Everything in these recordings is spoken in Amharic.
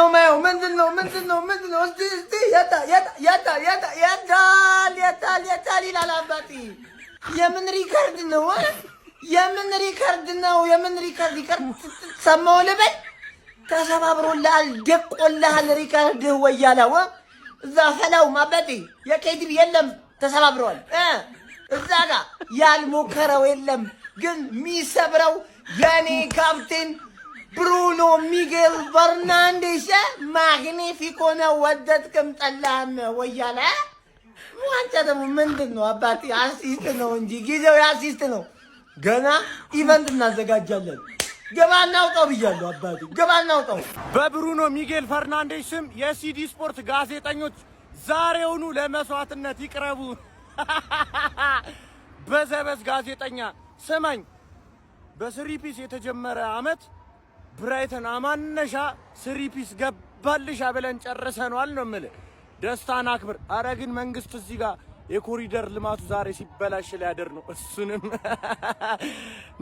ምንድነው ማየው? ምንድነው እስቲ ያታ ይላል አባቴ። የምን ሪከርድ ነው? የምን ሪከርድ ሰማው ልበል? ተሰባብሮልሃል፣ ደቆልሃል ሪከርድህ ወያላው እዛ ፈላው ማበጤ የኬቲቪ የለም ተሰባብሯል። እዛ ጋር ያልሞከረው የለም ግን ሚሰብረው የኔ ካፕቴን ብሩኖ ሚጌል ፈርናንዴስ ማግኒፊኮ ነው። ወደድክም ጠላህም ወያላ ዋንጫ ደግሞ ምንድን ነው አባቴ? አሲስት ነው እንጂ ጊዜው የአሲስት ነው። ገና ኢቨንት እናዘጋጃለን። ገባ እናውጣው ብያለሁ አባቴ፣ ገባ እናውጣው። በብሩኖ ሚጌል ፈርናንዴስ ስም የሲዲ ስፖርት ጋዜጠኞች ዛሬውኑ ለመስዋዕትነት ይቅረቡ። በዘበዝ ጋዜጠኛ ስማኝ፣ በስሪፒስ የተጀመረ አመት ብራይተን አማነሻ ስሪፒስ ገባልሻ ብለን ጨርሰናል ነው የምልህ። ደስታን አክብር። አረ ግን መንግስት እዚህ ጋር የኮሪደር ልማቱ ዛሬ ሲበላሽ ሊያደር ነው። እሱንም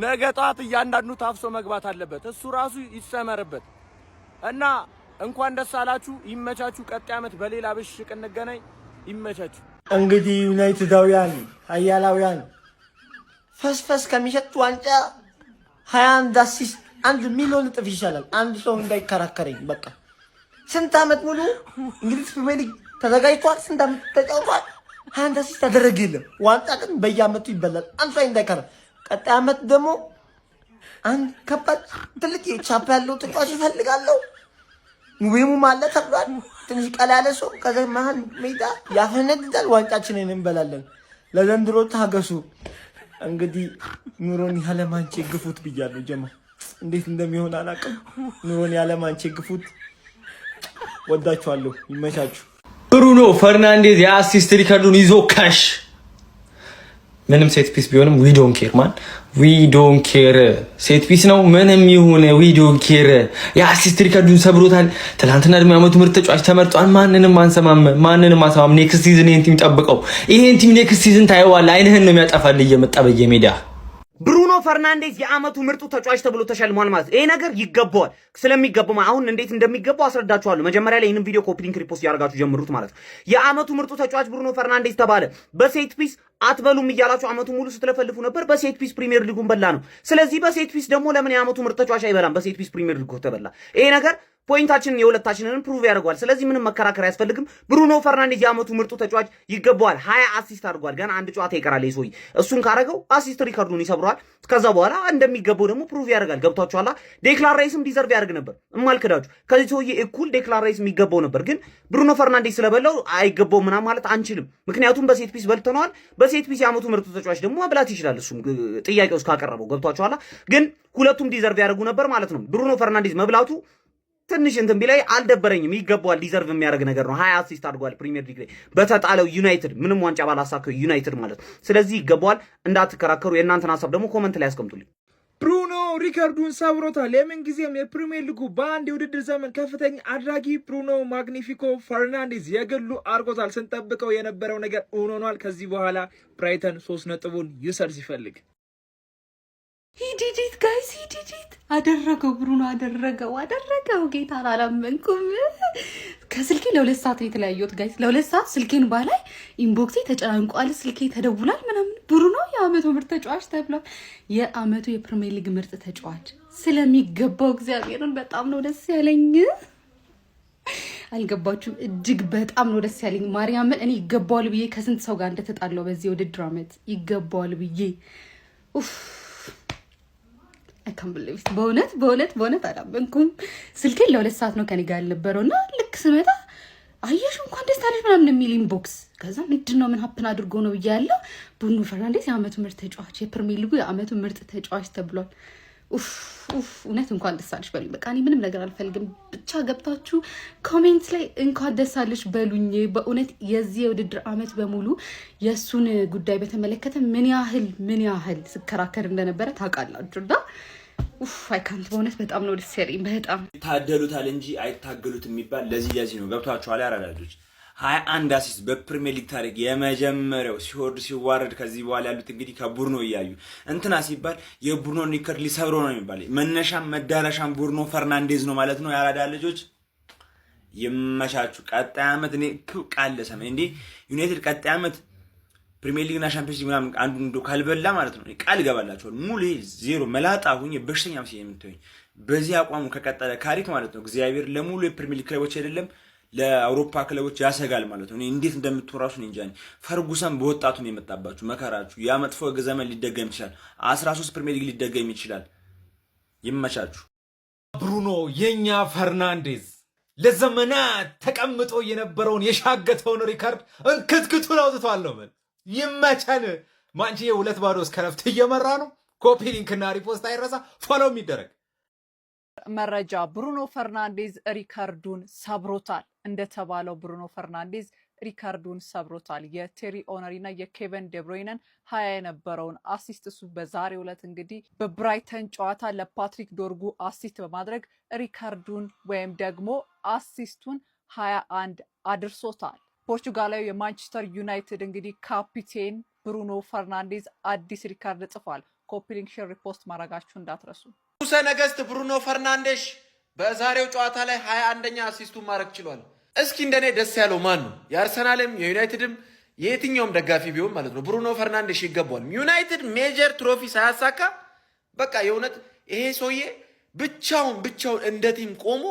ነገ ጧት እያንዳንዱ ታፍሶ መግባት አለበት። እሱ ራሱ ይሰመርበት እና እንኳን ደስ አላችሁ። ይመቻችሁ። ቀጣይ አመት በሌላ ብሽቅ እንገናኝ። ይመቻችሁ። እንግዲህ ዩናይትዳውያን ኃያላውያን ፈስፈስ ከሚሸጥ ዋንጫ 21 አሲስት 1 ሚሊዮን እጥፍ ይሻላል። አንድ ሰው እንዳይከራከረኝ በቃ። ስንት አመት ሙሉ እንግሊዝ ፕሪሚየር ሊግ ተዘጋጅቷል። ስንት አመት ተጫውቷል። 21 አሲስት ተደረገ የለም። ዋንጫ ግን በየአመቱ ይበላል። አንድ ሰው እንዳይከራከር። ቀጣይ አመት ደግሞ አንድ ከባድ ትልቅ የቻፕ ያለው ተጫዋች ይፈልጋለሁ። ሙቤሙ ማለት ተብሏል። ትንሽ ቀላ ያለ ሰው ከዛ መሀል ሜዳ ያፈነግዳል። ዋንጫችንን እንበላለን። ለዘንድሮ ታገሱ። እንግዲህ ኑሮን ያለማንቼ ግፉት ብያለሁ። ጀማ እንዴት እንደሚሆን አላውቅም። ኑሮን ያለማንቼ ግፉት። ወዳችኋለሁ። ይመቻችሁ። ብሩኖ ፈርናንዴዝ የአሲስት ሪከርዱን ይዞ ካሽ ምንም ሴት ፒስ ቢሆንም ዊ ዶንት ኬር ማን ዊ ዶንት ኬር። ሴት ፒስ ነው ምንም ይሁን ዊ ዶንት ኬር። የአሲስት ሪከርዱን ሰብሮታል። ትናንትና ደግሞ የዓመቱ ምርጥ ተጫዋች ተመርጧል። ማንንም አንሰማም። ኔክስት ሲዝን ይሄን ቲም ጠብቀው። ይሄን ቲም ኔክስት ሲዝን ታየዋለህ። አይንህን ነው የሚያጠፋልህ እየመጣ በየሜዳ። ብሩኖ ፈርናንዴዝ የዓመቱ ምርጡ ተጫዋች ተብሎ ተሸልሟል ማለት ይሄ ነገር ይገባዋል። ስለሚገባው አሁን እንዴት እንደሚገባው አስረዳችኋለሁ። መጀመሪያ ላይ ይሄንን ቪዲዮ ኮፒ ሊንክ ሪፖስት ያደርጋችሁ ጀምሩት ማለት ነው። የዓመቱ ምርጡ ተጫዋች ብሩኖ ፈርናንዴዝ ተባለ። በሴት ፒስ አትበሉም እያላችሁ ዓመቱ ሙሉ ስትለፈልፉ ነበር። በሴት ፒስ ፕሪሚየር ሊጉን በላ ነው። ስለዚህ በሴት ፒስ ደግሞ ለምን የዓመቱ ምርጥ ተጫዋች አይበላም? በሴት ፒስ ፕሪሚየር ሊጉ ተበላ። ይሄ ነገር ፖይንታችንን የሁለታችንን ፕሩቭ ያደርጋል። ስለዚህ ምንም መከራከር አያስፈልግም። ብሩኖ ፈርናንዴዝ የዓመቱ ምርጡ ተጫዋች ይገባዋል። 20 አሲስት አድርጓል። ገና አንድ ጨዋታ ይቀራል። ይሶይ እሱን ካረገው አሲስት ሪካርዱን ይሰብረዋል። ከዛ በኋላ እንደሚገባው ደግሞ ፕሩቭ ያደርጋል። ገብቷችኋል? ዴክላን ራይስም ዲዘርቭ ያደርግ ነበር። እማልከዳችሁ ከዚህ ሰውዬ እኩል ዴክላን ራይስ የሚገባው ነበር። ግን ብሩኖ ፈርናንዴዝ ስለበላው አይገባው ምናምን ማለት አንችልም። ምክንያቱም በሴት ፒስ በልተነዋል። በሴት ፒስ የዓመቱ ምርጡ ተጫዋች ደግሞ መብላት ይችላል። እሱም ጥያቄው እስካቀረበው ገብቷችኋል? ግን ሁለቱም ዲዘርቭ ያደርጉ ነበር ማለት ነው። ብሩኖ ፈርናንዴዝ መብላቱ ትንሽ እንትን ቢላይ አልደበረኝም። ይገባዋል። ዲዘርቭ የሚያደርግ ነገር ነው። 20 አሲስት አድርጓል ፕሪሚየር ሊግ ላይ በተጣለው ዩናይትድ ምንም ዋንጫ ባላሳከው ዩናይትድ ማለት ነው። ስለዚህ ይገባዋል። እንዳትከራከሩ። የእናንተን ሀሳብ ደግሞ ኮመንት ላይ አስቀምጡልኝ። ብሩኖ ሪከርዱን ሰብሮታል። የምንጊዜም የፕሪሚየር ሊጉ በአንድ የውድድር ዘመን ከፍተኛ አድራጊ ብሩኖ ማግኒፊኮ ፈርናንዴዝ የግሉ አድርጎታል። ስንጠብቀው የነበረው ነገር ሆኗል። ከዚህ በኋላ ብራይተን 3 ነጥቡን ይውሰድ ሲፈልግ ሂዲዲት ጋይስ ሂዲዲት አደረገው። ብሩኖ አደረገው። ጌታ አላመንኩም። ከስልኬ ለ2 ሰዓት ነው የተለያየሁት ጋይስ። ለ2 ሰዓት ስልኬን ባላይ ኢንቦክሴ ተጨናንቋል። ስልኬ ተደውሏል ምናምን። ብሩኖ የዓመቱ ምርጥ ተጫዋች ተብሏል። የዓመቱ የፕሪሚየር ሊግ ምርጥ ተጫዋች ስለሚገባው እግዚአብሔርን በጣም ነው ደስ ያለኝ። አልገባችሁም? እጅግ በጣም ነው ደስ ያለኝ። ማርያምን እኔ ይገባዋል ብዬ ከስንት ሰው ጋር እንደተጣለው በዚህ የውድድር ዓመት ይገባዋል ብዬ አካምብልብት በእውነት አላመንኩም። ስልኬን ለ2 ሰዓት ነው ከኔ ጋር ያልነበረው እና ልክ ስመጣ አየሽ እንኳን ደስ አለሽ ምናምን የሚል ኢንቦክስ። ከዛ ምንድነው ምን ሀፕን አድርጎ ነው ብያለሁ። ብሩኖ ፈርናንዴዝ የዓመቱ ምርጥ ተጫዋች የፕሪሚየር ሊጉ የዓመቱ ምርጥ ተጫዋች ተብሏል። እውነት እንኳን ደስ አለሽ በሉኝ። በቃ እኔ ምንም ነገር አልፈልግም። ብቻ ገብታችሁ ኮሜንት ላይ እንኳን ደስ አለሽ በሉኝ። በእውነት የዚህ የውድድር ዓመት በሙሉ የእሱን ጉዳይ በተመለከተ ምን ያህል ስከራከር እንደነበረ ታውቃላችሁና አይካንት በእውነት በጣም ነው ደስ ያለኝ። በጣም ታደሉታል እንጂ አይታገሉት የሚባል ለዚህ ነው። ገብቷችኋል? ያራዳጆች 21 አሲስት በፕሪሚየር ሊግ ታሪክ የመጀመሪያው ሲዋረድ ከዚህ በኋላ ያሉት እንግዲህ ከቡርኖ እያዩ እንትና ሲባል የቡርኖ ሪከርድ ሊሰብረው ነው የሚባል መነሻም መዳረሻም ቡርኖ ፈርናንዴዝ ነው ማለት ነው። ያራዳ ልጆች ይመቻችሁ። ቀጣይ ዓመት እኔ ቃል ለሰማይ እንዴ ዩናይትድ ቀጣይ ዓመት ፕሪሚየር ሊግና ሻምፒዮንስ ሊግ ምናምን አንዱን እንደው ካልበላ ማለት ነው ቃል እገባላችኋለሁ ሙሉ ይሄ ዜሮ መላጣ ሁኝ በሽተኛ መስዬ የምትሆኝ በዚህ አቋሙ ከቀጠለ ካሪክ ማለት ነው እግዚአብሔር ለሙሉ የፕሪሚየር ሊግ ክለቦች አይደለም ለአውሮፓ ክለቦች ያሰጋል ማለት ነው። እኔ እንዴት እንደምትወራሱ እንጃ። ፈርጉሰን በወጣቱ ነው የመጣባችሁ መከራችሁ። ያ መጥፎ ዘመን ሊደገም ይችላል። 13 ፕሪሚየር ሊግ ሊደገም ይችላል። ይመቻችሁ። ብሩኖ የኛ ፈርናንዴዝ ለዘመናት ተቀምጦ የነበረውን የሻገተውን ሪካርድ እንክትክቱን አውጥቷል ነው ማለት ይመቻል። ማንቺዬ 2-0 እስከ ረፍት እየመራ ነው። ኮፒ ሊንክና ሪፖስት አይረሳ፣ ፎሎ የሚደረግ መረጃ ብሩኖ ፈርናንዴዝ ሪካርዱን ሰብሮታል። እንደተባለው ብሩኖ ፈርናንዴዝ ሪካርዱን ሰብሮታል። የቴሪ ኦነሪ እና የኬቨን ዴብሮይነን 20 የነበረውን አሲስት እሱ በዛሬው ዕለት እንግዲህ በብራይተን ጨዋታ ለፓትሪክ ዶርጉ አሲስት በማድረግ ሪካርዱን ወይም ደግሞ አሲስቱን 21 አድርሶታል። ፖርቹጋላዊ የማንቸስተር ዩናይትድ እንግዲህ ካፒቴን ብሩኖ ፈርናንዴዝ አዲስ ሪካርድ ጽፏል። ኮፒ ሊንክ ሼር ሪፖስት ማድረጋችሁ እንዳትረሱ። ንጉሠ ነገሥት ብሩኖ ፈርናንዴሽ በዛሬው ጨዋታ ላይ 21ኛ አሲስቱን ማድረግ ችሏል። እስኪ እንደኔ ደስ ያለው ማን ነው? የአርሰናልም የዩናይትድም የየትኛውም ደጋፊ ቢሆን ማለት ነው ብሩኖ ፈርናንዴሽ ይገባዋል። ዩናይትድ ሜጀር ትሮፊ ሳያሳካ በቃ የእውነት ይሄ ሰውዬ ብቻውን እንደ ቲም ቆሞ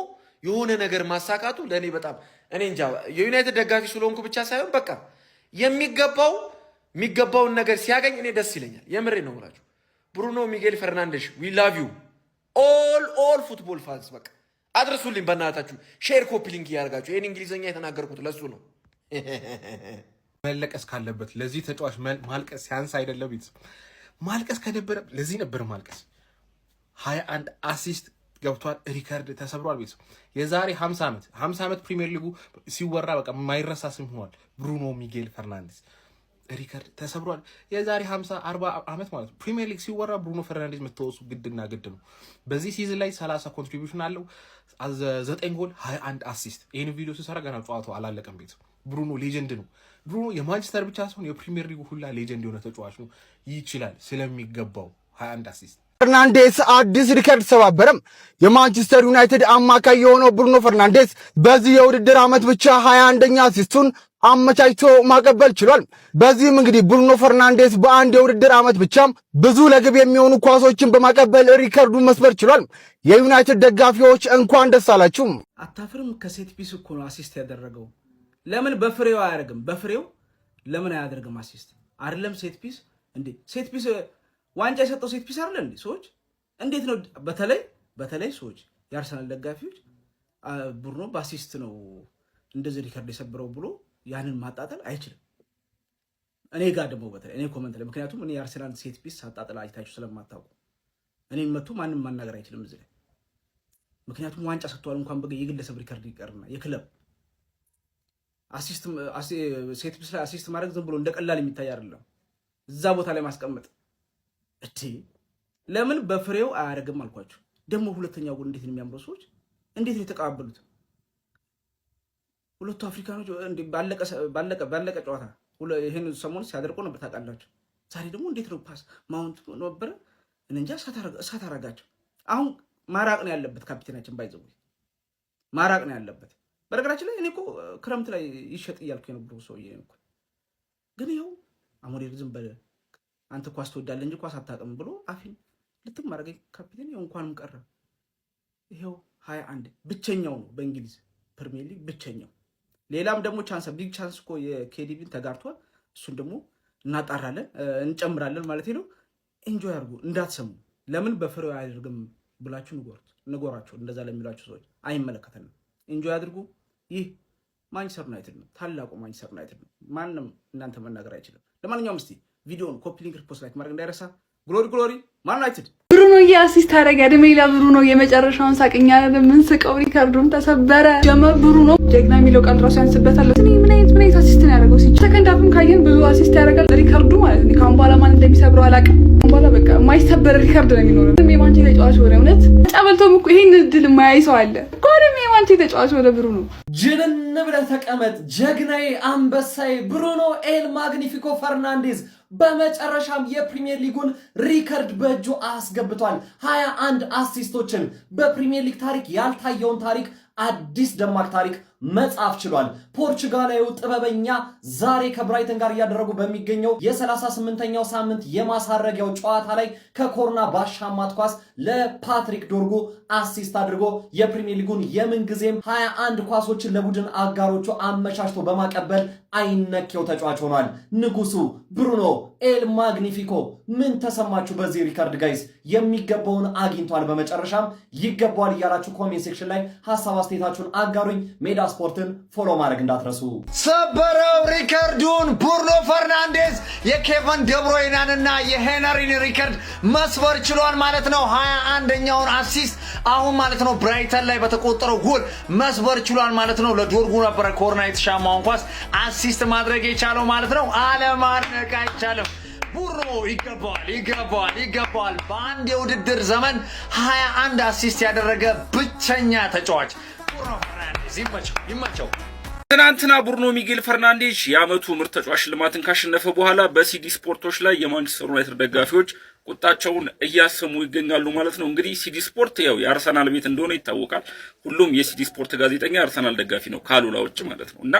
የሆነ ነገር ማሳካቱ ለእኔ በጣም እኔ እንጃ የዩናይትድ ደጋፊ ስለሆንኩ ብቻ ሳይሆን በቃ የሚገባውን ነገር ሲያገኝ እኔ ደስ ይለኛል። የምሬ ነው ብላችሁ ብሩኖ ሚጌል ፈርናንዴሽ ዊ ላቭ ዩ ኦል ፉትቦል ፋንስ በቃ አድርሱልኝ በእናታችሁ ሼር ኮፒ ሊንክ እያደርጋችሁ። ይህን እንግሊዝኛ የተናገርኩት ለሱ ነው። መለቀስ ካለበት ለዚህ ተጫዋች ማልቀስ ሲያንስ አይደለም። ቤተሰብ ማልቀስ ከነበረ ለዚህ ነበር ማልቀስ። 21 አሲስት ገብቷል። ሪካርድ ተሰብሯል። ቤተሰብ የዛሬ 50 ዓመት ፕሪሚየር ሊጉ ሲወራ በቃ የማይረሳ ስም ሆኗል። ብሩኖ ሚጌል ፈርናንዴዝ ሪካርድ ተሰብሯል። የዛሬ 50-40 ዓመት ማለት ነው ፕሪሚየር ሊግ ሲወራ ብሩኖ ፈርናንዴዝ መተወሱ ግድና ግድ ነው። በዚህ ሲዝን ላይ 30 ኮንትሪቢዩሽን አለው፣ 9 ጎል፣ 21 አሲስት። ይህን ቪዲዮ ሲሰራ ገና ጨዋታው አላለቀም። ቤት ብሩኖ ሌጀንድ ነው። ብሩኖ የማንቸስተር ብቻ ሳይሆን የፕሪሚየር ሊጉ ሁላ ሌጀንድ የሆነ ተጫዋች ነው። ይችላል ስለሚገባው 21 አሲስት። ፈርናንዴዝ አዲስ ሪከርድ ሰባበረም። የማንቸስተር ዩናይትድ አማካይ የሆነው ብሩኖ ፈርናንዴዝ በዚህ የውድድር ዓመት ብቻ 21ኛ አሲስቱን አመቻችቶ ማቀበል ችሏል። በዚህም እንግዲህ ብሩኖ ፈርናንዴዝ በአንድ የውድድር ዓመት ብቻም ብዙ ለግብ የሚሆኑ ኳሶችን በማቀበል ሪከርዱን መስበር ችሏል። የዩናይትድ ደጋፊዎች እንኳን ደስ አላችሁ። አታፍርም? ከሴት ፒስ እኮ ነው አሲስት ያደረገው። ለምን በፍሬው አያደርግም? በፍሬው ለምን አያደርግም አሲስት? አይደለም ሴት ፒስ እንዴ! ሴት ፒስ ዋንጫ የሰጠው ሴት ፒስ አይደል እንዴ? ሰዎች እንዴት ነው በተለይ ሰዎች የአርሰናል ደጋፊዎች ብሩኖ በአሲስት ነው እንደዚህ ሪከርድ የሰበረው ብሎ ያንን ማጣጣል አይችልም። እኔ ጋር ደግሞ በተለይ እኔ ኮመንት ላይ ምክንያቱም እኔ የአርሰናል ሴት ፒስ ሳጣጣል አይታችሁ ስለማታውቁ እኔን መጥቶ ማንም ማናገር አይችልም እዚህ ላይ። ምክንያቱም ዋንጫ ሰጥቷል እንኳን የግለሰብ ሪከርድ ይቀርና የክለብ ሴት ፒስ ላይ አሲስት ማድረግ ዝም ብሎ እንደቀላል የሚታይ አይደለም። እዛ ቦታ ላይ ማስቀመጥ እቴ ለምን በፍሬው አያደርግም አልኳችሁ። ደግሞ ሁለተኛው ጎል እንዴት ነው የሚያምረው! ሰዎች እንዴት ነው የተቀባበሉት! ሁለቱ አፍሪካኖች ባለቀ ጨዋታ ይሄን ሰሞኑን ሲያደርቁ ነበር ታውቃላችሁ። ዛሬ ደግሞ እንዴት ነው ፓስ ማውንት ነበር እንጃ እሳት አረጋቸው። አሁን ማራቅ ነው ያለበት ካፒቴናችን ባይዘው ማራቅ ነው ያለበት። በነገራችን ላይ እኔ እኮ ክረምት ላይ ይሸጥ እያልኩ የነበረው ሰውዬ እኮ ግን ይኸው አሞዴል ዝም በለ አንተ ኳስ ትወዳለህ እንጂ ኳስ አታውቅም ብሎ አፊን ልትም ማድረግ ካፒቴን ይኸው እንኳንም ቀረ። ይኸው 21 ብቸኛው ነው በእንግሊዝ ፕሪሚየር ሊግ ብቸኛው። ሌላም ደግሞ ቢግ ቻንስ እኮ የኬዲቪን ተጋርቷል። እሱን ደግሞ እናጣራለን እንጨምራለን ማለት ነው። ኢንጆይ አድርጉ እንዳትሰሙ። ለምን በፍሬው አያደርግም ብላችሁ ንገሯቸው። እንደዛ ለሚሏቸው ሰዎች አይመለከተንም። ኢንጆይ አድርጉ። ይህ ማንቸስተር ዩናይትድ ነው፣ ታላቁ ማንቸስተር ዩናይትድ ነው። ማንም እናንተ መናገር አይችልም። ለማንኛውም እስቲ ቪዲዮውን ኮፒ ሊንክ ሪፖስት ላይክ ማድረግ እንዳይረሳ። ግሎሪ ማን ዩናይትድ ብሩኖ የአሲስት ታረጋ እድሜ ለብሩኖ የመጨረሻውን ሳቅኛ ምን ስቀው ሪካርዱም ተሰበረ። ጀመር ብሩኖ ጀግና የሚለው ቃል ራሱ ያንስበታል። ምን አይነት አሲስት ነው ያደረገው? ሰከንድ አፍም ካየን ብዙ አሲስት ያደርጋል ሪካርዱ ማለት ነው። ካሁን በኋላ ማን እንደሚሰብረው አላውቅም። ካሁን በኋላ በቃ የማይሰበር ሪካርድ ነው የሚኖረው። የማንቸስተር ተጫዋች ሆነ እውነት ጨበልቶም እኮ ይሄን እድል የማያይ ሰው አለ እኮ። የማንቸስተር ተጫዋች ሆነ ብሩኖ። ጅንን ብለህ ተቀመጥ ጀግናዬ፣ አንበሳዬ ብሩኖ ኤል ማግኒፊኮ ፈርናንዴዝ በመጨረሻም የፕሪሚየር ሊጉን ሪከርድ በእጁ አስገብቷል። 21 አሲስቶችን በፕሪሚየር ሊግ ታሪክ ያልታየውን ታሪክ አዲስ ደማቅ ታሪክ መጻፍ ችሏል። ፖርቹጋላዊው ጥበበኛ ዛሬ ከብራይተን ጋር እያደረጉ በሚገኘው የ38ኛው ሳምንት የማሳረጊያው ጨዋታ ላይ ከኮርና ባሻማት ኳስ ለፓትሪክ ዶርጉ አሲስት አድርጎ የፕሪሚየር ሊጉን የምንጊዜም 21 ኳሶችን ለቡድን አጋሮቹ አመቻችቶ በማቀበል አይነኬው ተጫዋች ሆኗል። ንጉሱ ብሩኖ ኤል ማግኒፊኮ ምን ተሰማችሁ በዚህ ሪካርድ ጋይስ? የሚገባውን አግኝቷል። በመጨረሻም ይገባዋል እያላችሁ ኮሜንት ሴክሽን ላይ ሐሳብ አስተያየታችሁን አጋሩኝ። ሜዳ ስፖርትን ፎሎ ማድረግ እንዳትረሱ። ሰበረው ሪካርዱን ብሩኖ ፈርናንዴዝ የኬቨን ደብሮይናንና የሄነሪን ሪካርድ መስበር ችሏል ማለት ነው። 21ኛውን አሲስት አሁን ማለት ነው ብራይተን ላይ በተቆጠረው ጎል መስበር ችሏል ማለት ነው። ለዶርጉ ነበር ኮርና የተሻማውን ኳስ አሲስት ማድረግ የቻለው ማለት ነው። አለማድነቅ አይቻልም። ብሩኖ ይገባዋል። በአንድ የውድድር ዘመን 21 አሲስት ያደረገ ብቸኛ ተጫዋች ብሩኖ ፈርናንዴዝ። ይመቸው። ትናንትና ብሩኖ ሚጌል ፈርናንዴዝ የዓመቱ ምርጥ ተጫዋች ሽልማትን ካሸነፈ በኋላ በሲዲ ስፖርቶች ላይ የማንቸስተር ዩናይትድ ደጋፊዎች ቁጣቸውን እያሰሙ ይገኛሉ ማለት ነው። እንግዲህ ሲዲ ስፖርት ያው የአርሰናል ቤት እንደሆነ ይታወቃል። ሁሉም የሲዲ ስፖርት ጋዜጠኛ የአርሰናል ደጋፊ ነው ካሉላ ውጭ ማለት ነው። እና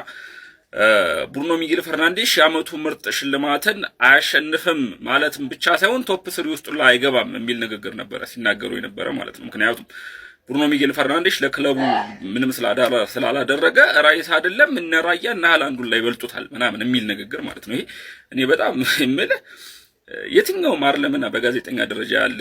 ብሩኖ ሚጌል ፈርናንዴዝ የዓመቱ ምርጥ ሽልማትን አያሸንፍም ማለትም ብቻ ሳይሆን ቶፕ 3 ውስጥ ላይ አይገባም የሚል ንግግር ነበረ ሲናገሩ የነበረ ማለት ነው። ምክንያቱም ብሩኖ ሚጌል ፈርናንዴዝ ለክለቡ ምንም ስላላደረገ ራይስ አይደለም እነ ራያ እና ሃላንዱን ላይ በልጡታል ምናምን የሚል ንግግር ማለት ነው። ይሄ እኔ በጣም የምልህ የትኛውም አይደለምና በጋዜጠኛ ደረጃ ያለ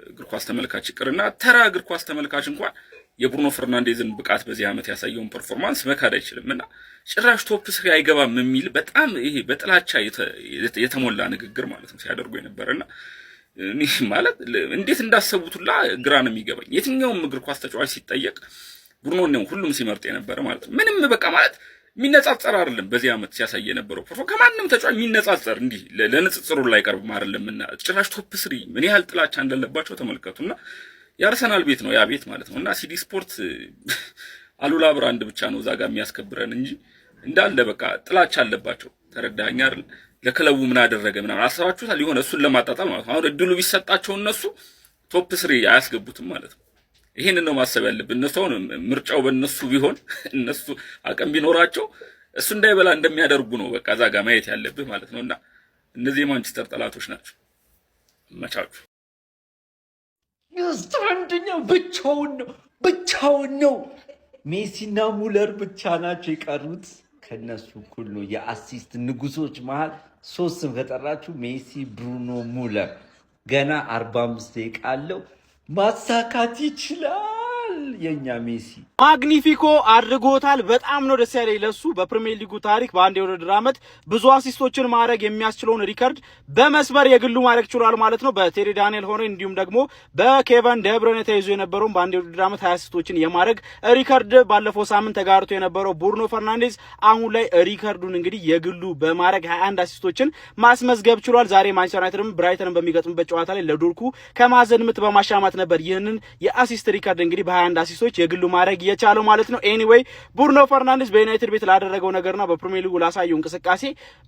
እግር ኳስ ተመልካች ይቅርና ተራ እግር ኳስ ተመልካች እንኳን የብሩኖ ፈርናንዴዝን ብቃት በዚህ ዓመት ያሳየውን ፐርፎርማንስ መካድ አይችልምና ጭራሽ ቶፕ 3 አይገባም የሚል በጣም ይሄ በጥላቻ የተሞላ ንግግር ማለት ነው ሲያደርጉ የነበረና እኔ ማለት እንዴት እንዳሰቡትላ ግራ ነው የሚገባኝ። የትኛውም እግር ኳስ ተጫዋች ሲጠየቅ ብሩኖ ነው ሁሉም ሲመርጥ የነበረ ማለት ነው። ምንም በቃ ማለት የሚነጻጸር አይደለም። በዚህ ዓመት ሲያሳይ የነበረው ፐርፎርማንስ ከማንም ተጫዋች የሚነጻጸር እንዲህ ለንጽጽሩ ላይ ቀርብ አይደለምና ጭራሽ ቶፕ 3 ምን ያህል ጥላቻ እንዳለባቸው ተመልከቱና የአርሰናል ቤት ነው ያ ቤት ማለት ነውና ሲዲ ስፖርት አሉላ ብራንድ ብቻ ነው እዛ ጋር የሚያስከብረን እንጂ እንዳለ በቃ ጥላቻ አለባቸው። ተረዳኸኝ አይደል? ለክለቡ ምን አደረገ ምናምን አሰባችሁታል? ይሆነ እሱን ለማጣጣል ማለት ነው። አሁን እድሉ ቢሰጣቸው እነሱ ቶፕ 3 አያስገቡትም ማለት ነው። ይሄንን ነው ማሰብ ያለብን። እነሱ ምርጫው በእነሱ ቢሆን እነሱ አቅም ቢኖራቸው እሱ እንዳይበላ እንደሚያደርጉ ነው በቃ እዛ ጋር ማየት ያለብህ ማለት ነውና እነዚህ የማንቸስተር ጠላቶች ናቸው። መቻችሁ አንደኛው ብቻውን ነው። ሜሲና ሙለር ብቻ ናቸው የቀሩት። ከነሱ እኩል ነው የአሲስት ንጉሶች መሃል 3 ስም ከጠራችሁ ሜሲ፣ ብሩኖ፣ ሙለር ገና 45 ደቂቃ አለው ማሳካት ይችላል። የኛ ሜሲ ማግኒፊኮ አድርጎታል። በጣም ነው ደስ ያለኝ ለሱ። በፕሪሚየር ሊጉ ታሪክ በአንድ የውድድር ዓመት ብዙ አሲስቶችን ማድረግ የሚያስችለውን ሪከርድ በመስበር የግሉ ማድረግ ችሏል ማለት ነው። በቴሪ ዳንኤል ሆኖ እንዲሁም ደግሞ በኬቨን ደብሮይነ ተይዞ የነበረውን በአንድ የውድድር ዓመት 20 አሲስቶችን የማድረግ ሪከርድ ባለፈው ሳምንት ተጋርቶ የነበረው ብሩኖ ፈርናንዴዝ አሁን ላይ ሪከርዱን እንግዲህ የግሉ በማድረግ 21 አሲስቶችን ማስመዝገብ ችሏል። ዛሬ ማንቸስተር ዩናይትድም ብራይተንን በሚገጥምበት ጨዋታ ላይ ለዶርኩ ከማዕዘን ምት በማሻማት ነበር ይህንን የአሲስት ሪከርድ እንግዲህ በ21 አሲስቶች የግሉ ማድረግ የቻለው ማለት ነው። ኤኒዌይ ብሩኖ ፈርናንዴዝ በዩናይትድ ቤት ላደረገው ነገርና በፕሪሚየር ሊጉ ላሳየው እንቅስቃሴ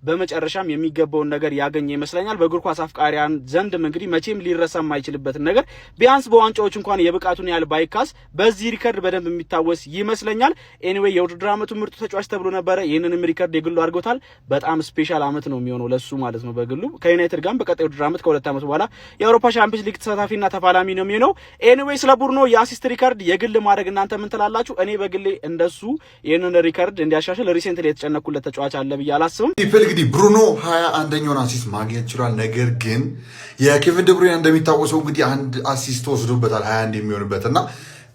በመጨረሻም የሚገባውን ነገር ያገኘ ይመስለኛል። በእግር ኳስ አፍቃሪያን ዘንድም እንግዲህ መቼም ሊረሳ የማይችልበትን ነገር ቢያንስ በዋንጫዎች እንኳን የብቃቱን ያህል ባይካስ በዚህ ሪከርድ በደንብ የሚታወስ ይመስለኛል። ኤኒዌይ የውድድር ዓመቱ ምርጡ ተጫዋች ተብሎ ነበረ። ይህንንም ሪከርድ የግሉ አድርጎታል። በጣም ስፔሻል ዓመት ነው የሚሆነው ለሱ ማለት ነው። በግሉ ከዩናይትድ ጋር በቀጣይ ውድድር ዓመት ከ2 ዓመት በኋላ የአውሮፓ ቻምፒየንስ ሊግ ተሳታፊና ተፋላሚ ነው የሚሆነው። ኤኒዌይ ስለ ብሩኖ የአሲስት ሪከርድ የግል ማድረግ እናንተ ምን ትላላችሁ? እኔ በግሌ እንደሱ ይሄንን ሪከርድ እንዲያሻሽል ሪሴንትሊ የተጨነኩለት ተጫዋች አለ ብዬ አላስብም። እንግዲህ ብሩኖ 21ኛውን አሲስት ማግኘት ችሏል። ነገር ግን የኬቨን ደብሮይና እንደሚታወሰው እንግዲህ አንድ አሲስት ወስዶበታል 21 የሚሆንበትና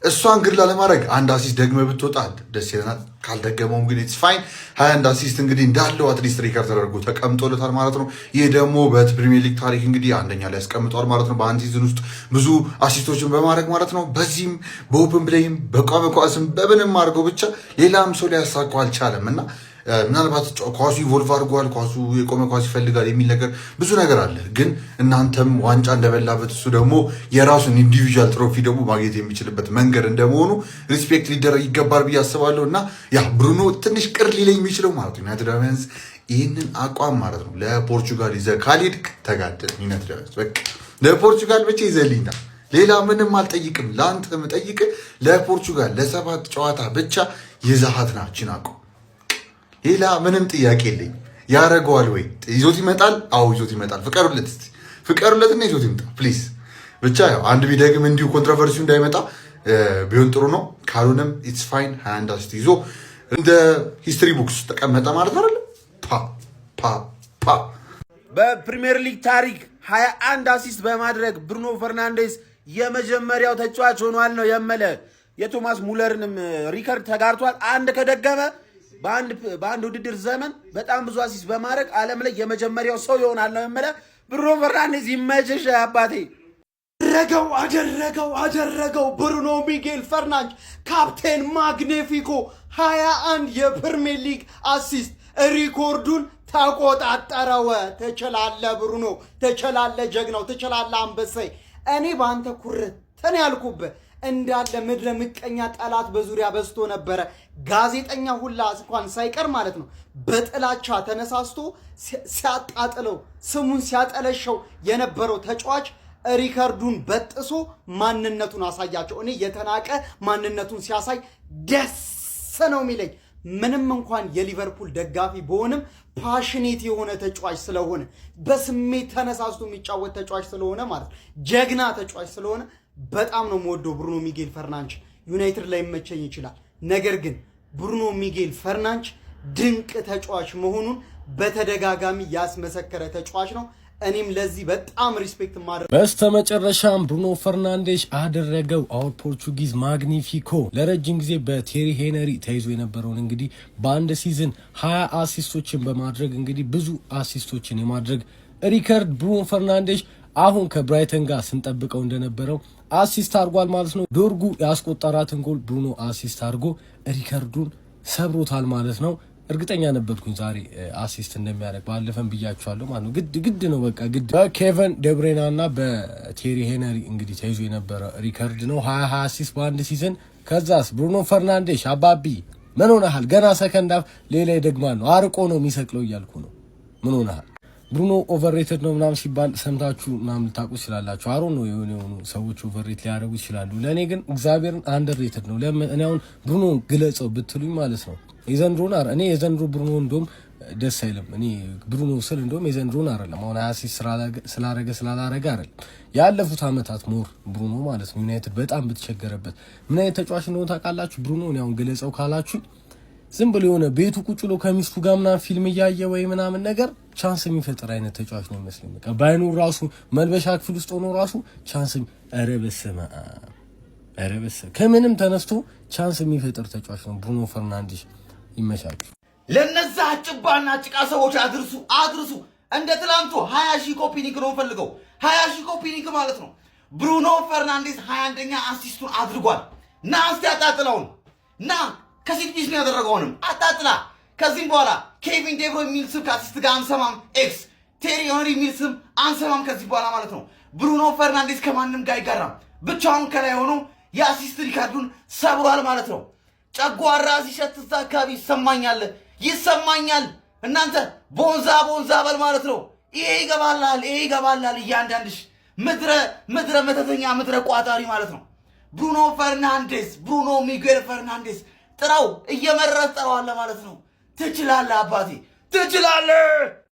እሷን ግን ላለማድረግ አንድ አሲስት ደግመ ብትወጣ ደስ ይለናል። ካልደገመውም ግን ኢትስ ፋይን። 21 አሲስት እንግዲህ እንዳለው አትሊስት ሪከርድ ተደርጎ ተቀምጦለታል ማለት ነው። ይህ ደግሞ በፕሪሚየር ሊግ ታሪክ እንግዲህ አንደኛ ላይ ያስቀምጧል ማለት ነው። በአንድ ሲዝን ውስጥ ብዙ አሲስቶችን በማድረግ ማለት ነው። በዚህም በኦፕን ፕሌይም በቋሚ ኳስም በምንም አድርገው ብቻ ሌላም ሰው ሊያሳካው አልቻለም እና ምናልባት ኳሱ ኢቮልቭ አድርጓል፣ ኳሱ የቆመ ኳስ ይፈልጋል የሚል ነገር ብዙ ነገር አለ። ግን እናንተም ዋንጫ እንደበላበት እሱ ደግሞ የራሱን ኢንዲቪዥዋል ትሮፊ ደግሞ ማግኘት የሚችልበት መንገድ እንደመሆኑ ሪስፔክት ሊደረግ ይገባል ብዬ አስባለሁ። እና ያ ብሩኖ ትንሽ ቅር ሊለኝ የሚችለው ማለት ነው ዩናይትዳውያንስ ይህንን አቋም ማለት ነው ለፖርቹጋል ይዘህ ካልሄድክ ተጋደል። ዩናይትዳውያንስ በቃ ለፖርቹጋል ብቻ ይዘህልኝና ሌላ ምንም አልጠይቅም። ለአንተ የምጠይቅ ለፖርቹጋል ለ7 ጨዋታ ብቻ ይዛሃት ና ቺናቆ። ሌላ ምንም ጥያቄ የለኝ። ያረገዋል ወይ? ይዞት ይመጣል? አዎ ይዞት ይመጣል። ፍቀሩለት፣ እስቲ ፍቀሩለትና ይዞት ይመጣ ፕሊዝ። ብቻ ያው አንድ ቢደግም እንዲሁ ኮንትሮቨርሲው እንዳይመጣ ቢሆን ጥሩ ነው። ካልሆነም ኢትስ ፋይን። 21 አሲስት ይዞ እንደ ሂስትሪ ቡክስ ተቀመጠ ማለት ነው። በፕሪሚየር ሊግ ታሪክ 21 አሲስት በማድረግ ብሩኖ ፈርናንዴዝ የመጀመሪያው ተጫዋች ሆኗል ነው የመለ። የቶማስ ሙለርንም ሪከርድ ተጋርቷል። አንድ ከደገመ በአንድ ውድድር ዘመን በጣም ብዙ አሲስት በማድረግ ዓለም ላይ የመጀመሪያው ሰው ይሆናል ነው የመለ። ብሩኖ ፈርናንዴዝ ይመችሽ አባቴ። አደረገው ብሩኖ ሚጌል ፈርናንዴዝ ካፕቴን ማግኒፊኮ 21 የፕሪሚየር ሊግ አሲስት ሪኮርዱን ተቆጣጠረው። ተቸላለ ብሩኖ፣ ተቸላለ ጀግናው፣ ተቸላለ አንበሳይ። እኔ ባንተ ኩርተን ያልኩብህ እንዳለ ምድረ ምቀኛ ጠላት በዙሪያ በዝቶ ነበረ። ጋዜጠኛ ሁላ እንኳን ሳይቀር ማለት ነው በጥላቻ ተነሳስቶ ሲያጣጥለው ስሙን ሲያጠለሸው የነበረው ተጫዋች ሪከርዱን በጥሶ ማንነቱን አሳያቸው። እኔ የተናቀ ማንነቱን ሲያሳይ ደስ ነው የሚለኝ። ምንም እንኳን የሊቨርፑል ደጋፊ በሆንም ፓሽኔት የሆነ ተጫዋች ስለሆነ በስሜት ተነሳስቶ የሚጫወት ተጫዋች ስለሆነ ማለት ጀግና ተጫዋች ስለሆነ በጣም ነው የምወደው ብሩኖ ሚጌል ፈርናንዴዝ። ዩናይትድ ላይ መቸኝ ይችላል፣ ነገር ግን ብሩኖ ሚጌል ፈርናንዴዝ ድንቅ ተጫዋች መሆኑን በተደጋጋሚ ያስመሰከረ ተጫዋች ነው። እኔም ለዚህ በጣም ሪስፔክት ማድረግ። በስተመጨረሻም ብሩኖ ፈርናንዴዝ አደረገው አውር ፖርቹጊዝ ማግኒፊኮ። ለረጅም ጊዜ በቴሪ ሄነሪ ተይዞ የነበረውን እንግዲህ በአንድ ሲዝን 20 አሲስቶችን በማድረግ እንግዲህ ብዙ አሲስቶችን የማድረግ ሪከርድ ብሩኖ ፈርናንዴዝ አሁን ከብራይተን ጋር ስንጠብቀው እንደነበረው አሲስት አድርጓል ማለት ነው። ዶርጉ ያስቆጠራትን ጎል ብሩኖ አሲስት አድርጎ ሪከርዱን ሰብሮታል ማለት ነው። እርግጠኛ ነበርኩኝ ዛሬ አሲስት እንደሚያደርግ፣ ባለፈን ብያቸዋለሁ ማለት ነው። ግድ ነው በቃ ግድ። በኬቨን ደብሬና እና በቴሪ ሄነሪ እንግዲህ ተይዞ የነበረ ሪከርድ ነው 20 አሲስት በአንድ ሲዝን። ከዛስ ብሩኖ ፈርናንዴዝ አባቢ ምን ሆነሃል? ገና ሰከንድ አፍ ሌላ ይደግማል ነው አርቆ ነው የሚሰቅለው እያልኩ ነው። ምን ሆነሃል? ብሩኖ ኦቨርሬትድ ነው ምናምን ሲባል ሰምታችሁ ምናምን ልታውቁ ይችላላችሁ። አሮ ነው የሆኑ ሰዎች ኦቨርሬት ሊያደርጉ ይችላሉ። ለእኔ ግን እግዚአብሔርን አንደርሬትድ ነው። ለምን እኔ አሁን ብሩኖ ግለጸው ብትሉኝ ማለት ነው የዘንድሮን እኔ የዘንድሮ ብሩኖ እንደውም ደስ አይልም። እኔ ብሩኖ ስል እንደውም የዘንድሮን አይደለም አሁን አሲስት ስላረገ ስላላረገ አይደለም፣ ያለፉት አመታት ሞር ብሩኖ ማለት ነው ዩናይትድ በጣም ብትቸገረበት ምን አይነት ተጫዋች እንደሆነ ታውቃላችሁ። ብሩኖ እኔ አሁን ግለጸው ካላችሁ ዝም ብሎ የሆነ ቤቱ ቁጭ ብሎ ከሚስቱ ጋር ምናምን ፊልም እያየ ወይ ምናምን ነገር ቻንስ የሚፈጥር አይነት ተጫዋች ነው ይመስለኝ። በቃ ባይኑ ራሱ መልበሻ ክፍል ውስጥ ሆኖ ራሱ ቻንስ ከምንም ተነስቶ ቻንስ የሚፈጥር ተጫዋች ነው ብሩኖ ፈርናንዴዝ። ይመቻችሁ። ለነዛ ጭባና ጭቃ ሰዎች አድርሱ። እንደ ትላንቱ 20 ሺህ ኮፒ ሊንክ ነው ፈልገው 20 ሺህ ኮፒ ሊንክ ማለት ነው። ብሩኖ ፈርናንዴዝ 21ኛ አሲስቱን አድርጓል። ና እስቲ አጣጥላውን ና ከሲት ፒስ ነው ያደረገውንም አጣጥላ። ከዚህም በኋላ ኬቪን ዴብሮ የሚል ስም ከአሲስት ጋር አንሰማም። ኤክስ ቴሪ ሄነሪ የሚል ስም አንሰማም ከዚህ በኋላ ማለት ነው። ብሩኖ ፈርናንዴዝ ከማንም ጋር አይጋራም። ብቻውን ከላይ ሆኖ የአሲስት ሪካርዱን ሰብሯል ማለት ነው። ጨጓራ ሲሸት እዛ አካባቢ ይሰማኛል። እናንተ ቦንዛ በል ማለት ነው። ይሄ ይገባላል እያንዳንድሽ ምድረ መተተኛ ምድረ ቋጣሪ ማለት ነው። ብሩኖ ሚጌል ፈርናንዴዝ ጥራው፣ እየመረጠ ጥራዋለ ማለት ነው። ትችላለህ አባቴ ትችላለህ።